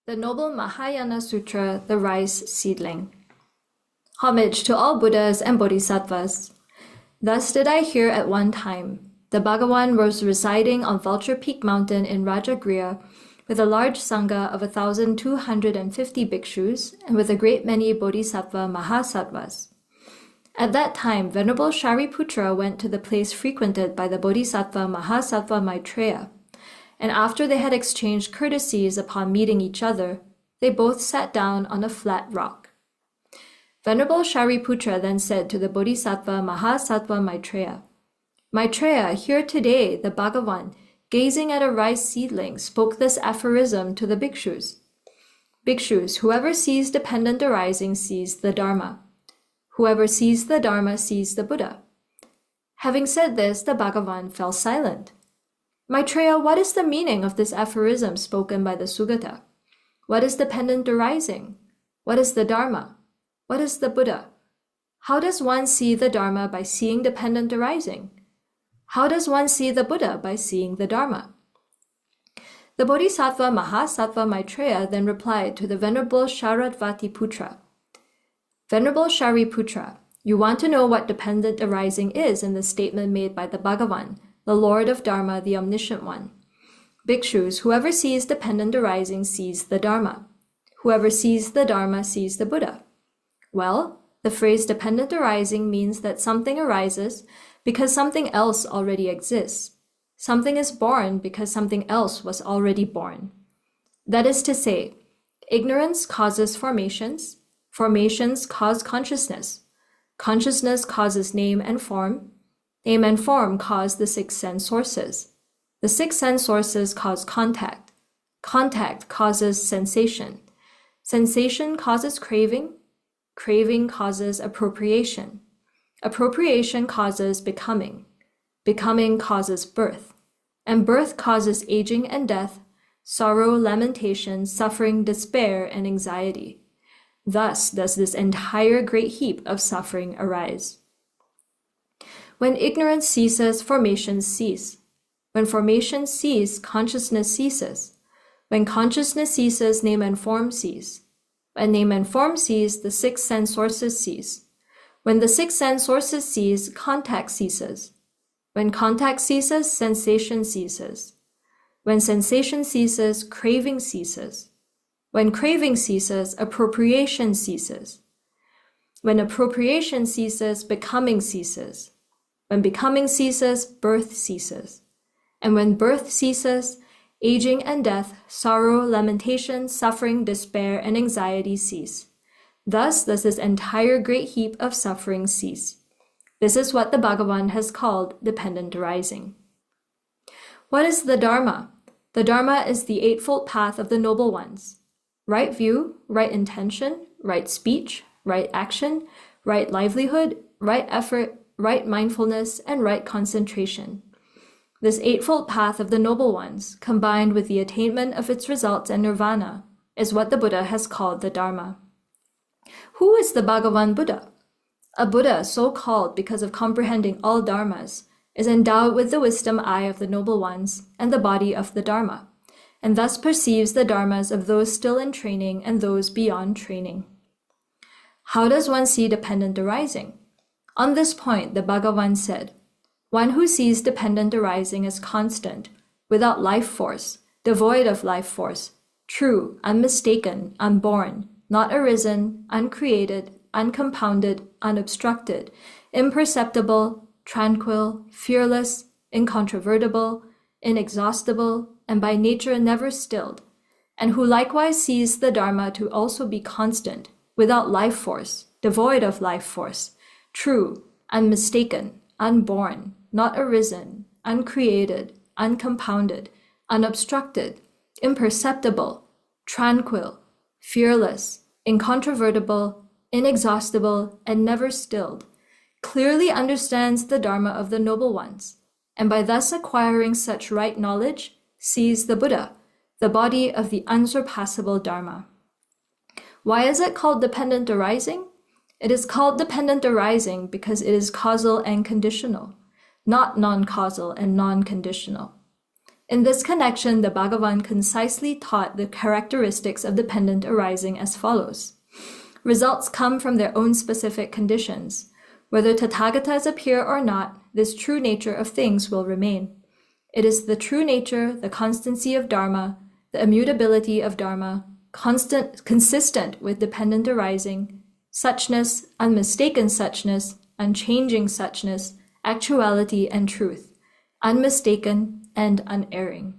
The Noble Mahayana Sutra, the Rice Seedling. Homage to all Buddhas and bodhisattvas. Thus did I hear at one time. The Bhagavān was residing on Vulture Peak mountain in Rājagṛha with a large saṅgha of 1,250 bhikshus and with a great many bodhisattva mahāsattvas. At that time, Venerable Śāriputra went to the place frequented by the bodhisattva mahāsattva Maitreya, and after they had exchanged courtesies upon meeting each other, they both sat down on a flat rock. Venerable Śāriputra then said to the bodhisattva mahāsattva Maitreya, Maitreya, here today the Bhagavān, gazing at a rice seedling, spoke this aphorism to the Bhikṣus. Bhikṣus, whoever sees dependent arising sees the Dharma. Whoever sees the Dharma sees the Buddha. Having said this, the Bhagavān fell silent. Maitreya, what is the meaning of this aphorism spoken by the Sugata? What is dependent arising? What is the Dharma? What is the Buddha? How does one see the Dharma by seeing dependent arising? How does one see the Buddha by seeing the Dharma? The bodhisattva mahāsattva Maitreya then replied to the Venerable Śāriputra, Venerable Śāriputra, you want to know what dependent arising is in the statement made by the Bhagavān, the Lord of Dharma, the Omniscient One. Bhikshus, whoever sees dependent arising sees the Dharma. Whoever sees the Dharma sees the Buddha. Well, the phrase dependent arising means that something arises because something else already exists. Something is born because something else was already born. That is to say, ignorance causes formations, formations cause consciousness, consciousness causes name and form cause the six sense sources. The six sense sources cause contact. Contact causes sensation. Sensation causes craving. Craving causes appropriation. Appropriation causes becoming. Becoming causes birth. And birth causes aging and death, sorrow, lamentation, suffering, despair, and anxiety. Thus does this entire great heap of suffering arise. When ignorance ceases, formations cease. When formations cease, consciousness ceases. When consciousness ceases, name and form cease. When name and form cease, the six sense sources cease. When the six sense sources cease, contact ceases. When contact ceases, sensation ceases. When sensation ceases, craving ceases. When craving ceases, appropriation ceases. When appropriation ceases, becoming ceases. When becoming ceases, birth ceases. And when birth ceases, aging and death, sorrow, lamentation, suffering, despair, and anxiety cease. Thus does this entire great heap of suffering cease. This is what the Bhagavān has called dependent arising. What is the Dharma? The Dharma is the eightfold path of the noble ones. Right view, right intention, right speech, right action, right livelihood, right effort, right mindfulness, and right concentration. This eightfold path of the noble ones, combined with the attainment of its results and nirvana, is what the Buddha has called the Dharma. Who is the Bhagavān Buddha? A Buddha, so called because of comprehending all dharmas, is endowed with the wisdom eye of the noble ones and the body of the Dharma, and thus perceives the dharmas of those still in training and those beyond training. How does one see dependent arising? On this point, the Bhagavān said, one who sees dependent arising as constant, without life force, devoid of life force, true, unmistaken, unborn, not arisen, uncreated, uncompounded, unobstructed, imperceptible, tranquil, fearless, incontrovertible, inexhaustible, and by nature never stilled, and who likewise sees the Dharma to also be constant, without life force, devoid of life force, true, unmistaken, unborn, not arisen, uncreated, uncompounded, unobstructed, imperceptible, tranquil, fearless, incontrovertible, inexhaustible, and never stilled, clearly understands the Dharma of the noble ones, and by thus acquiring such right knowledge, sees the Buddha, the body of the unsurpassable Dharma. Why is it called dependent arising? It is called dependent arising because it is causal and conditional, not non-causal and non-conditional. In this connection, the Bhagavān concisely taught the characteristics of dependent arising as follows. Results come from their own specific conditions. Whether Tathagatas appear or not, this true nature of things will remain. It is the true nature, the constancy of Dharma, the immutability of Dharma, consistent with dependent arising, suchness, unmistaken suchness, unchanging suchness, actuality and truth, unmistaken and unerring.